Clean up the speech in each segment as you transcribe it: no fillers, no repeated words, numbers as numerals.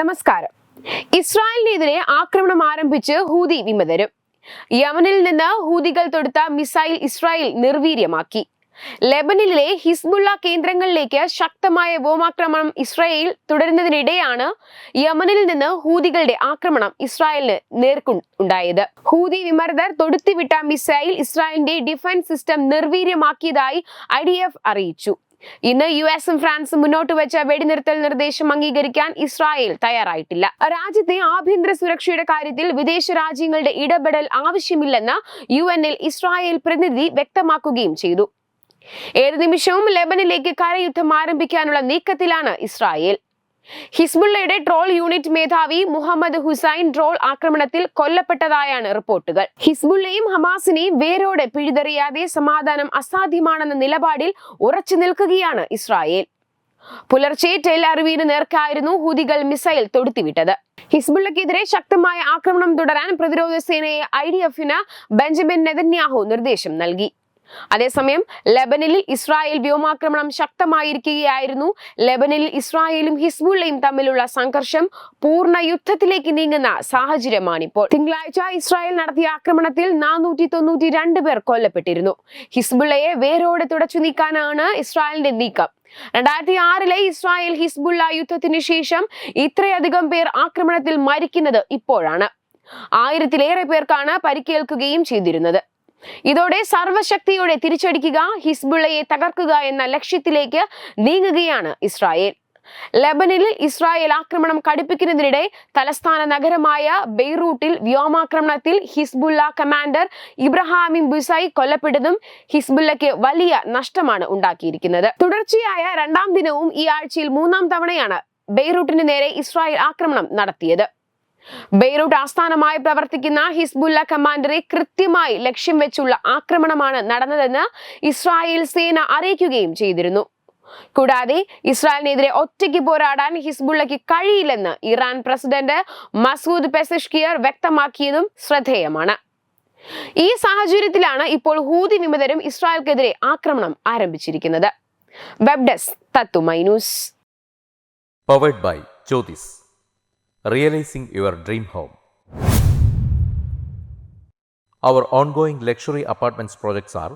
നമസ്കാരം. ഇസ്രായേലിനെതിരെ ആക്രമണം ആരംഭിച്ച് ഹൂതി വിമതരും. യമനിൽ നിന്ന് ഹൂതികൾ തൊടുത്ത മിസൈൽ ഇസ്രായേൽ നിർവീര്യമാക്കി. ലെബനനിലെ ഹിസ്ബുള്ള കേന്ദ്രങ്ങളിലേക്ക് ശക്തമായ വ്യോമാക്രമണം ഇസ്രായേൽ തുടരുന്നതിനിടെയാണ് യമനിൽ നിന്ന് ഹൂതികളുടെ ആക്രമണം ഇസ്രായേലിന് നേർക്കുണ്ടായത്. ഹൂതി വിമതർ തൊടുത്തുവിട്ട മിസൈൽ ഇസ്രായേലിന്റെ ഡിഫൻസ് സിസ്റ്റം നിർവീര്യമാക്കിയതായി IDF അറിയിച്ചു. ഇന്ന് US-ഉം ഫ്രാൻസും മുന്നോട്ട് വെച്ച വെടിനിർത്തൽ നിർദ്ദേശം അംഗീകരിക്കാൻ ഇസ്രായേൽ തയ്യാറായിട്ടില്ല. രാജ്യത്തെ ആഭ്യന്തര സുരക്ഷയുടെ കാര്യത്തിൽ വിദേശ രാജ്യങ്ങളുടെ ഇടപെടൽ ആവശ്യമില്ലെന്ന് UN-ൽ ഇസ്രായേൽ പ്രതിനിധി വ്യക്തമാക്കുകയും ചെയ്തു. ഏത് നിമിഷവും ലെബനനിലേക്ക് കരയുദ്ധം ആരംഭിക്കാനുള്ള നീക്കത്തിലാണ് ഇസ്രായേൽ. ഹിസ്ബുള്ളയുടെ ട്രോൾ യൂണിറ്റ് മേധാവി മുഹമ്മദ് ഹുസൈൻ ഡ്രോൺ ആക്രമണത്തിൽ കൊല്ലപ്പെട്ടതായാണ് റിപ്പോർട്ടുകൾ. ഹിസ്ബുള്ളയും ഹമാസിനെയും വേരോടെ പിഴുതെറിയാതെ സമാധാനം അസാധ്യമാണെന്ന നിലപാടിൽ ഉറച്ചു നിൽക്കുകയാണ് ഇസ്രായേൽ. പുലർച്ചെ ടെൽ അവിവിന് നേർക്കായിരുന്നു ഹൂതികൾ മിസൈൽ തൊടുത്തുവിട്ടത്. ഹിസ്ബുള്ളക്കെതിരെ ശക്തമായ ആക്രമണം തുടരാൻ പ്രതിരോധ സേനയെ IDF-ന് ബെഞ്ചമിൻ നെതന്യാഹു നിർദ്ദേശം നൽകി. അതേസമയം ലെബനനിൽ ഇസ്രായേൽ വ്യോമാക്രമണം ശക്തമായിരിക്കുകയായിരുന്നു. ലെബനനിൽ ഇസ്രായേലും ഹിസ്ബുള്ളയും തമ്മിലുള്ള സംഘർഷം പൂർണ്ണ യുദ്ധത്തിലേക്ക് നീങ്ങുന്ന സാഹചര്യമാണിപ്പോൾ. തിങ്കളാഴ്ച ഇസ്രായേൽ നടത്തിയ ആക്രമണത്തിൽ 492 പേർ കൊല്ലപ്പെട്ടിരുന്നു. ഹിസ്ബുള്ളയെ വേരോടെ തുടച്ചു നീക്കാനാണ് ഇസ്രായേലിന്റെ നീക്കം. 2006-ലെ ഇസ്രായേൽ ഹിസ്ബുള്ള യുദ്ധത്തിന് ശേഷം ഇത്രയധികം പേർ ആക്രമണത്തിൽ മരിക്കുന്നത് ഇപ്പോഴാണ്. 1000-ലേറെ പേർക്കാണ് പരിക്കേൽക്കുകയും ചെയ്തിരുന്നത്. ഇതോടെ സർവശക്തിയോടെ തിരിച്ചടിക്കുക, ഹിസ്ബുള്ളയെ തകർക്കുക എന്ന ലക്ഷ്യത്തിലേക്ക് നീങ്ങുകയാണ് ഇസ്രായേൽ. ലെബനനിൽ ഇസ്രായേൽ ആക്രമണം കടുപ്പിക്കുന്നതിനിടെ തലസ്ഥാന നഗരമായ ബെയ്റൂട്ടിൽ വ്യോമാക്രമണത്തിൽ ഹിസ്ബുള്ള കമാൻഡർ ഇബ്രാഹിം ബുസൈ കൊല്ലപ്പെട്ടതും ഹിസ്ബുള്ളയ്ക്ക് വലിയ നഷ്ടമാണ് ഉണ്ടാക്കിയിരിക്കുന്നത്. തുടർച്ചയായ 2ാം ദിനവും ഈ ആഴ്ചയിൽ 3ാം തവണയാണ് ബെയ്റൂട്ടിന് നേരെ ഇസ്രായേൽ ആക്രമണം നടത്തിയത്. ബെയ്റൂട്ട് ആസ്ഥാനമായി പ്രവർത്തിക്കുന്ന ഹിസ്ബുള്ള കമാൻഡറെ കൃത്യമായി ലക്ഷ്യം വെച്ചുള്ള ആക്രമണമാണ് നടന്നതെന്ന് ഇസ്രായേൽ സേന അറിയിക്കുകയും ചെയ്തിരുന്നു. കൂടാതെ ഇസ്രായേലിനെതിരെ ഒറ്റയ്ക്ക് പോരാടാൻ ഹിസ്ബുള്ളയ്ക്ക് കഴിയില്ലെന്ന് ഇറാൻ പ്രസിഡന്റ് മസൂദ് പെസഷ്കിയർ വ്യക്തമാക്കിയതും ശ്രദ്ധേയമാണ്. ഈ സാഹചര്യത്തിലാണ് ഇപ്പോൾ ഹൂതി വിമതരും ഇസ്രായേലിനെതിരെ ആക്രമണം ആരംഭിച്ചിരിക്കുന്നത്. വെബ് ഡെസ്ക് തത്തുമൈ news. Powered by Jyotis. Realizing your dream home. Our ongoing luxury apartments projects are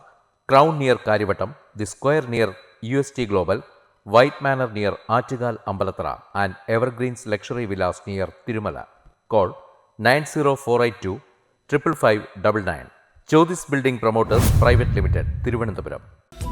Crown near Karivattam, The Square near UST Global, White Manor near Aattugal Ambalathara, and Evergreens Luxury Villas near Tirumala. Call 90482 55599. Jyotis Building Promoters Private Limited, Thiruvananthapuram.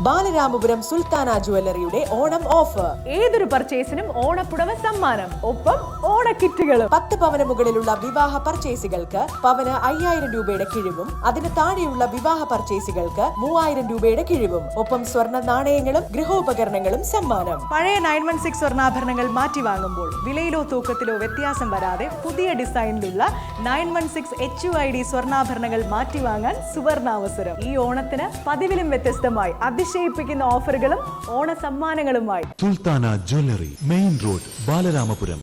Balaramapuram Sultana ജ്വല്ലറിയുടെ Onam offer. ഏതൊരു പർച്ചേസിനും ഓണപ്പുടവ സമ്മാനം, ഒപ്പം ഓണക്കിറ്റുകളും. 10 പവന് മുകളിലുള്ള വിവാഹ പർച്ചേസുകൾക്ക് പവന് 5000 രൂപയുടെ കിഴിവും, അതിന് താഴെയുള്ള വിവാഹ പർച്ചേസുകൾക്ക് 3000 രൂപയുടെ കിഴിവും, ഒപ്പം സ്വർണ്ണ നാണയങ്ങളും ഗൃഹോപകരണങ്ങളും സമ്മാനം. പഴയ 916 സ്വർണ്ണാഭരണങ്ങൾ മാറ്റി വാങ്ങുമ്പോൾ വിലയിലോ തൂക്കത്തിലോ വ്യത്യാസം വരാതെ പുതിയ ഡിസൈനിലുള്ള 916 HUID സ്വർണ്ണാഭരണങ്ങൾ മാറ്റി വാങ്ങാൻ സുവർണാവസരം. ഈ ഓണത്തിന് പതിവിലും വ്യത്യസ്തമായി അതിശയിപ്പിക്കുന്ന ഓഫറുകളും ഓണ സമ്മാനങ്ങളുമായി Sultana jewellery, main road, Balaramapuram.